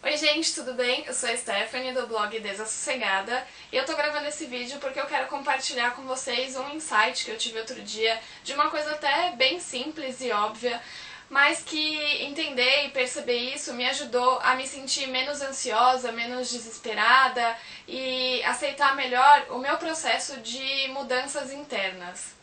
Oi gente, tudo bem? Eu sou a Stephanie do blog Desassossegada e eu tô gravando esse vídeo porque eu quero compartilhar com vocês um insight que eu tive outro dia de uma coisa até bem simples e óbvia, mas que entender e perceber isso me ajudou a me sentir menos ansiosa, menos desesperada e aceitar melhor o meu processo de mudanças internas.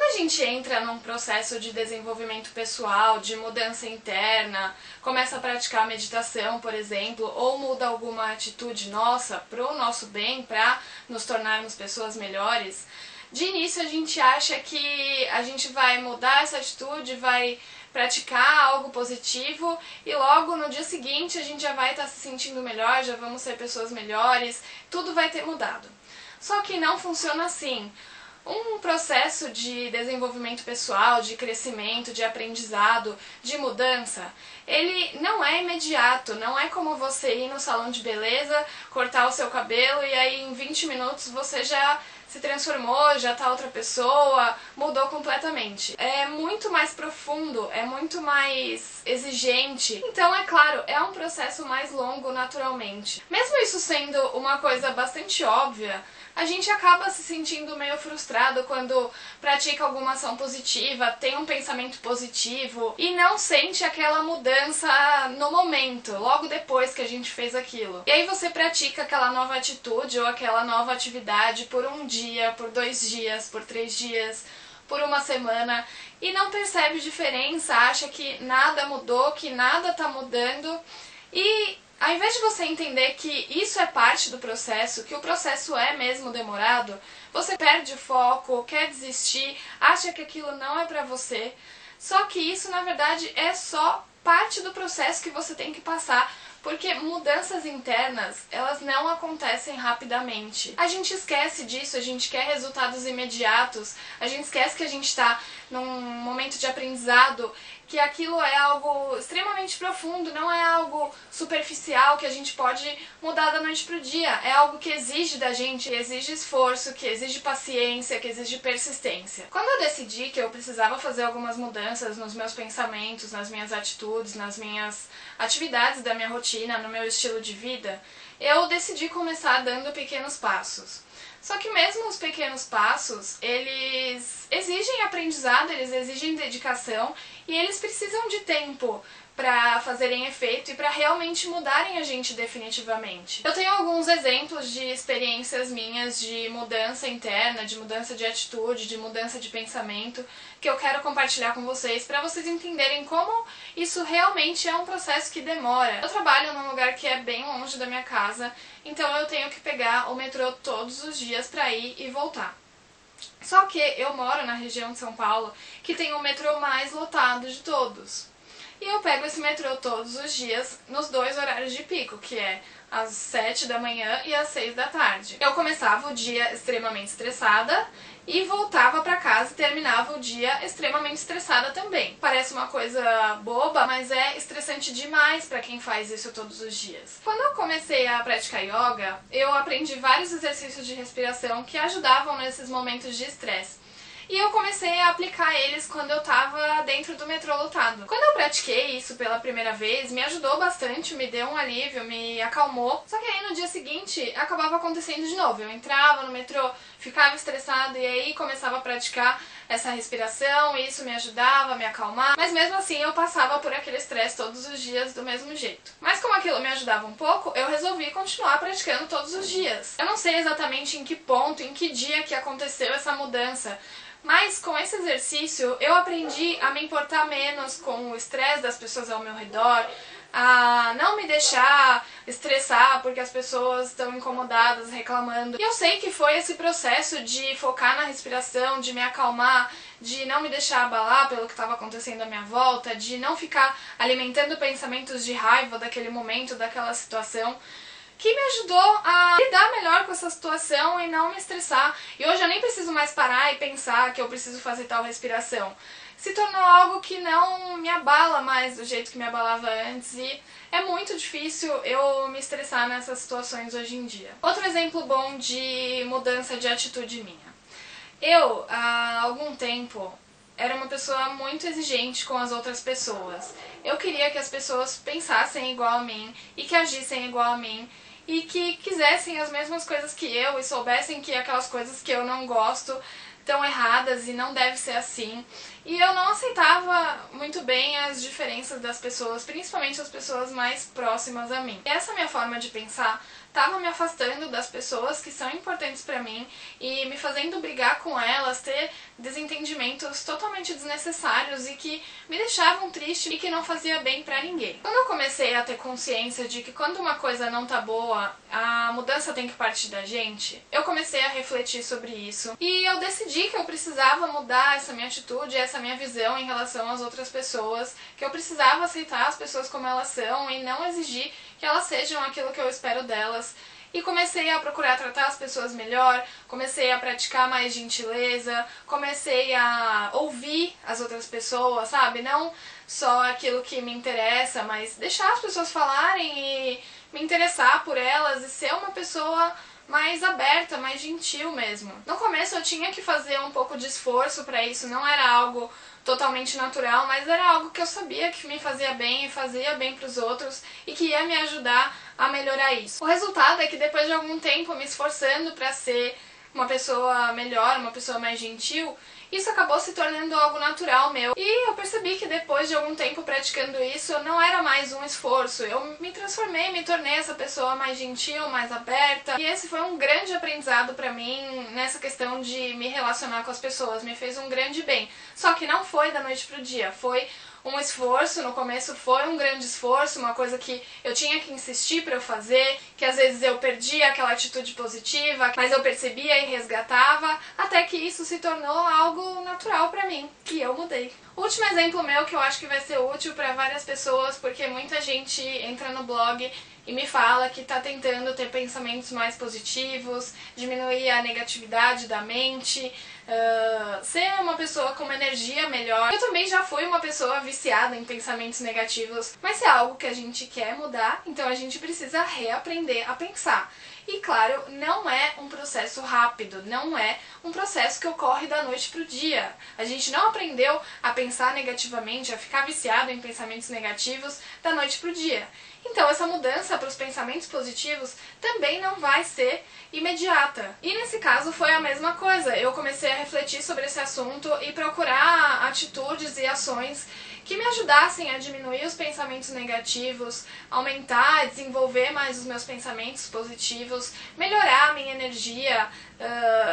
A gente entra num processo de desenvolvimento pessoal, de mudança interna, começa a praticar meditação, por exemplo, ou muda alguma atitude nossa para o nosso bem, para nos tornarmos pessoas melhores, de início a gente acha que a gente vai mudar essa atitude, vai praticar algo positivo e logo no dia seguinte a gente já vai estar se sentindo melhor, já vamos ser pessoas melhores, tudo vai ter mudado. Só que não funciona assim. Um processo de desenvolvimento pessoal, de crescimento, de aprendizado, de mudança, ele não é imediato, não é como você ir no salão de beleza, cortar o seu cabelo e aí em 20 minutos você já se transformou, já tá outra pessoa, mudou completamente. É muito mais profundo, é muito mais exigente. Então, é claro, é um processo mais longo naturalmente. Mesmo isso sendo uma coisa bastante óbvia, a gente acaba se sentindo meio frustrado quando pratica alguma ação positiva, tem um pensamento positivo e não sente aquela mudança no momento, logo depois que a gente fez aquilo. E aí você pratica aquela nova atitude ou aquela nova atividade por um dia, por 2 dias, por 3 dias, por uma semana e não percebe diferença, acha que nada mudou, que nada tá mudando e ao invés de você entender que isso é parte do processo, que o processo é mesmo demorado, você perde o foco, quer desistir, acha que aquilo não é pra você. Só que isso, na verdade, é só parte do processo que você tem que passar, porque mudanças internas, elas não acontecem rapidamente. A gente esquece disso, a gente quer resultados imediatos, a gente esquece que a gente está num momento de aprendizado, que aquilo é algo extremamente profundo, não é algo superficial que a gente pode mudar da noite pro dia. É algo que exige da gente, que exige esforço, que exige paciência, que exige persistência. Quando eu decidi que eu precisava fazer algumas mudanças nos meus pensamentos, nas minhas atitudes, nas minhas atividades da minha rotina, no meu estilo de vida, eu decidi começar dando pequenos passos. Só que mesmo os pequenos passos, eles exigem aprendizado, eles exigem dedicação e eles precisam de tempo para fazerem efeito e para realmente mudarem a gente definitivamente. Eu tenho alguns exemplos de experiências minhas de mudança interna, de mudança de atitude, de mudança de pensamento, que eu quero compartilhar com vocês para vocês entenderem como isso realmente é um processo que demora. Eu trabalho num lugar que é bem longe da minha casa, então eu tenho que pegar o metrô todos os dias para ir e voltar. Só que eu moro na região de São Paulo, que tem o metrô mais lotado de todos. E eu pego esse metrô todos os dias nos 2 horários de pico, que é às 7 da manhã e às 6 da tarde. Eu começava o dia extremamente estressada e voltava pra casa e terminava o dia extremamente estressada também. Parece uma coisa boba, mas é estressante demais pra quem faz isso todos os dias. Quando eu comecei a praticar yoga, eu aprendi vários exercícios de respiração que ajudavam nesses momentos de estresse. E eu comecei a aplicar eles quando eu tava dentro do metrô lotado. Quando eu pratiquei isso pela primeira vez, me ajudou bastante, me deu um alívio, me acalmou. Só que aí no dia seguinte acabava acontecendo de novo. Eu entrava no metrô, ficava estressada e aí começava a praticar essa respiração e isso me ajudava a me acalmar. Mas mesmo assim eu passava por aquele estresse todos os dias do mesmo jeito. Mas como aquilo me ajudava um pouco, eu resolvi continuar praticando todos os dias. Eu não sei exatamente em que ponto, em que dia que aconteceu essa mudança, mas com esse exercício eu aprendi a me importar menos com o estresse das pessoas ao meu redor, a não me deixar estressar porque as pessoas estão incomodadas, reclamando. E eu sei que foi esse processo de focar na respiração, de me acalmar, de não me deixar abalar pelo que estava acontecendo à minha volta, de não ficar alimentando pensamentos de raiva daquele momento, daquela situação, que me ajudou a lidar melhor com essa situação e não me estressar. E hoje eu nem preciso mais parar e pensar que eu preciso fazer tal respiração. Se tornou algo que não me abala mais do jeito que me abalava antes e é muito difícil eu me estressar nessas situações hoje em dia. Outro exemplo bom de mudança de atitude minha. Eu, há algum tempo, era uma pessoa muito exigente com as outras pessoas. Eu queria que as pessoas pensassem igual a mim e que agissem igual a mim e que quisessem as mesmas coisas que eu e soubessem que aquelas coisas que eu não gosto estão erradas e não deve ser assim. E eu não aceitava muito bem as diferenças das pessoas, principalmente as pessoas mais próximas a mim. E essa minha forma de pensar estava me afastando das pessoas que são importantes pra mim e me fazendo brigar com elas, ter desentendimentos totalmente desnecessários e que me deixavam triste e que não fazia bem pra ninguém. Quando eu comecei a ter consciência de que quando uma coisa não tá boa, a mudança tem que partir da gente, eu comecei a refletir sobre isso e eu decidi que eu precisava mudar essa minha atitude, essa minha visão em relação às outras pessoas, que eu precisava aceitar as pessoas como elas são e não exigir que elas sejam aquilo que eu espero delas. E comecei a procurar tratar as pessoas melhor, comecei a praticar mais gentileza, comecei a ouvir as outras pessoas, sabe? Não só aquilo que me interessa, mas deixar as pessoas falarem e me interessar por elas e ser uma pessoa mais aberta, mais gentil mesmo. No começo eu tinha que fazer um pouco de esforço pra isso, não era algo totalmente natural, mas era algo que eu sabia que me fazia bem e fazia bem pros outros e que ia me ajudar a melhorar isso. O resultado é que depois de algum tempo me esforçando pra ser uma pessoa melhor, uma pessoa mais gentil, isso acabou se tornando algo natural meu. E eu percebi que depois de algum tempo praticando isso, não era mais um esforço. Eu me transformei, me tornei essa pessoa mais gentil, mais aberta. E esse foi um grande aprendizado pra mim nessa questão de me relacionar com as pessoas. Me fez um grande bem. Só que não foi da noite pro dia, foi um esforço, no começo foi um grande esforço, uma coisa que eu tinha que insistir pra eu fazer, que às vezes eu perdia aquela atitude positiva, mas eu percebia e resgatava, até que isso se tornou algo natural pra mim, e eu mudei. O último exemplo meu que eu acho que vai ser útil pra várias pessoas, porque muita gente entra no blog e me fala que tá tentando ter pensamentos mais positivos, diminuir a negatividade da mente, ser uma pessoa com uma energia melhor. Eu também já fui uma pessoa viciada em pensamentos negativos, mas é algo que a gente quer mudar, então a gente precisa reaprender a pensar. E claro, não é um processo rápido, não é um processo que ocorre da noite pro dia. A gente não aprendeu a pensar negativamente, a ficar viciado em pensamentos negativos da noite pro dia. Então essa mudança para os pensamentos positivos também não vai ser imediata. E nesse caso foi a mesma coisa. Eu comecei a refletir sobre esse assunto e procurar atitudes e ações que me ajudassem a diminuir os pensamentos negativos, aumentar, desenvolver mais os meus pensamentos positivos, melhorar a minha energia,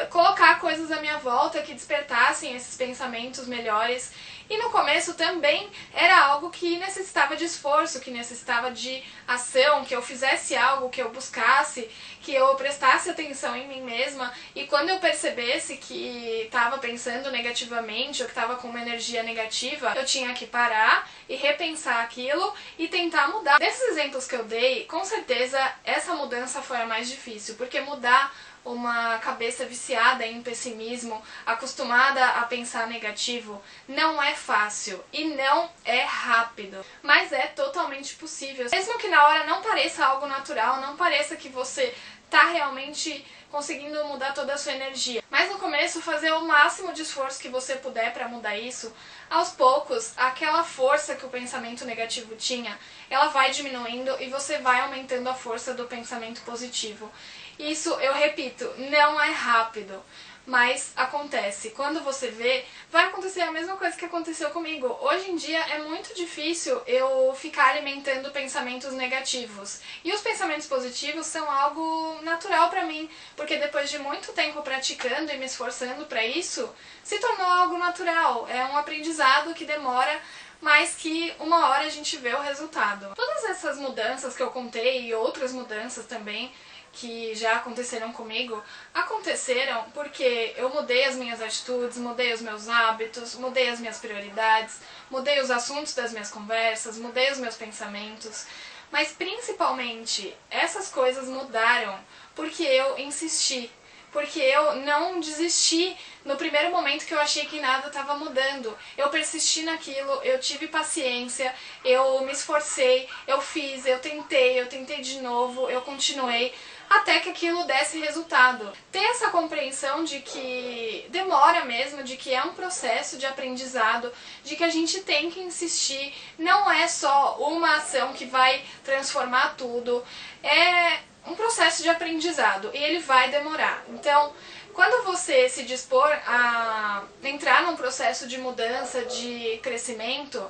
colocar coisas à minha volta que despertassem esses pensamentos melhores. E no começo também era algo que necessitava de esforço, que necessitava de ação, que eu fizesse algo, que eu buscasse, que eu prestasse atenção em mim mesma, e quando eu percebesse que estava pensando negativamente ou que estava com uma energia negativa, eu tinha que parar e repensar aquilo e tentar mudar. Desses exemplos que eu dei, com certeza essa mudança foi a mais difícil, porque mudar uma cabeça viciada em pessimismo, acostumada a pensar negativo, não é fácil e não é rápido, mas é totalmente possível. Mesmo que na hora não pareça algo natural, não pareça que você tá realmente conseguindo mudar toda a sua energia. Mas no começo, fazer o máximo de esforço que você puder para mudar isso. Aos poucos, aquela força que o pensamento negativo tinha, ela vai diminuindo e você vai aumentando a força do pensamento positivo. Isso, eu repito, não é rápido, mas acontece. Quando você vê, vai acontecer a mesma coisa que aconteceu comigo. Hoje em dia é muito difícil eu ficar alimentando pensamentos negativos. E os pensamentos positivos são algo natural pra mim, porque depois de muito tempo praticando e me esforçando pra isso, se tornou algo natural. É um aprendizado que demora, mas que uma hora a gente vê o resultado. Todas essas mudanças que eu contei e outras mudanças também que já aconteceram comigo, aconteceram porque eu mudei as minhas atitudes, mudei os meus hábitos, mudei as minhas prioridades, mudei os assuntos das minhas conversas, mudei os meus pensamentos, mas principalmente essas coisas mudaram porque eu insisti, porque eu não desisti no primeiro momento que eu achei que nada estava mudando. Eu persisti naquilo, eu tive paciência, eu me esforcei, eu fiz, eu tentei de novo, eu continuei, até que aquilo desse resultado. Ter essa compreensão de que demora mesmo, de que é um processo de aprendizado, de que a gente tem que insistir, não é só uma ação que vai transformar tudo, é um processo de aprendizado e ele vai demorar. Então, quando você se dispor a entrar num processo de mudança, de crescimento,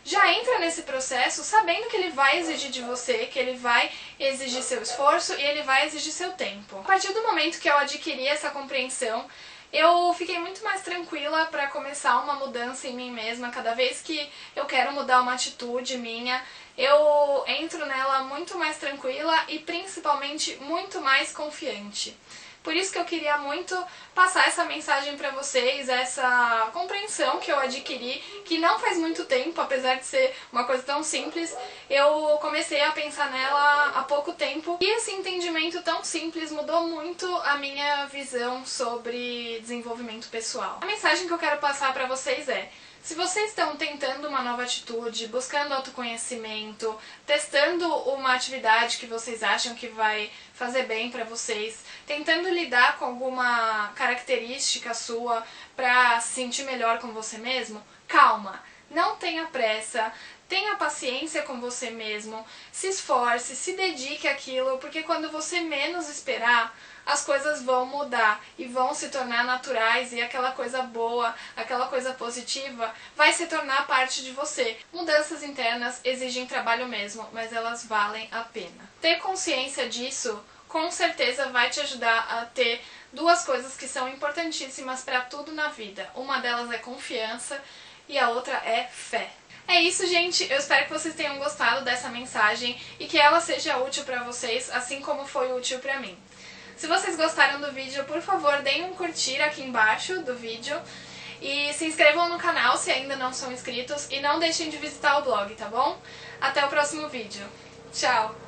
já entra nesse processo sabendo que ele vai exigir de você, que ele vai exigir seu esforço e ele vai exigir seu tempo. A partir do momento que eu adquiri essa compreensão, eu fiquei muito mais tranquila para começar uma mudança em mim mesma. Cada vez que eu quero mudar uma atitude minha, eu entro nela muito mais tranquila e principalmente muito mais confiante. Por isso que eu queria muito passar essa mensagem para vocês, essa compreensão que eu adquiri, que não faz muito tempo, apesar de ser uma coisa tão simples, eu comecei a pensar nela há pouco tempo. E esse entendimento tão simples mudou muito a minha visão sobre desenvolvimento pessoal. A mensagem que eu quero passar para vocês é: se vocês estão tentando uma nova atitude, buscando autoconhecimento, testando uma atividade que vocês acham que vai fazer bem para vocês, tentando lidar com alguma característica sua para se sentir melhor com você mesmo, calma, não tenha pressa, tenha paciência com você mesmo, se esforce, se dedique àquilo, porque quando você menos esperar, as coisas vão mudar e vão se tornar naturais e aquela coisa boa, aquela coisa positiva vai se tornar parte de você. Mudanças internas exigem trabalho mesmo, mas elas valem a pena. Ter consciência disso com certeza vai te ajudar a ter duas coisas que são importantíssimas para tudo na vida. Uma delas é confiança e a outra é fé. É isso, gente. Eu espero que vocês tenham gostado dessa mensagem e que ela seja útil para vocês, assim como foi útil para mim. Se vocês gostaram do vídeo, por favor, deem um curtir aqui embaixo do vídeo e se inscrevam no canal se ainda não são inscritos e não deixem de visitar o blog, tá bom? Até o próximo vídeo. Tchau!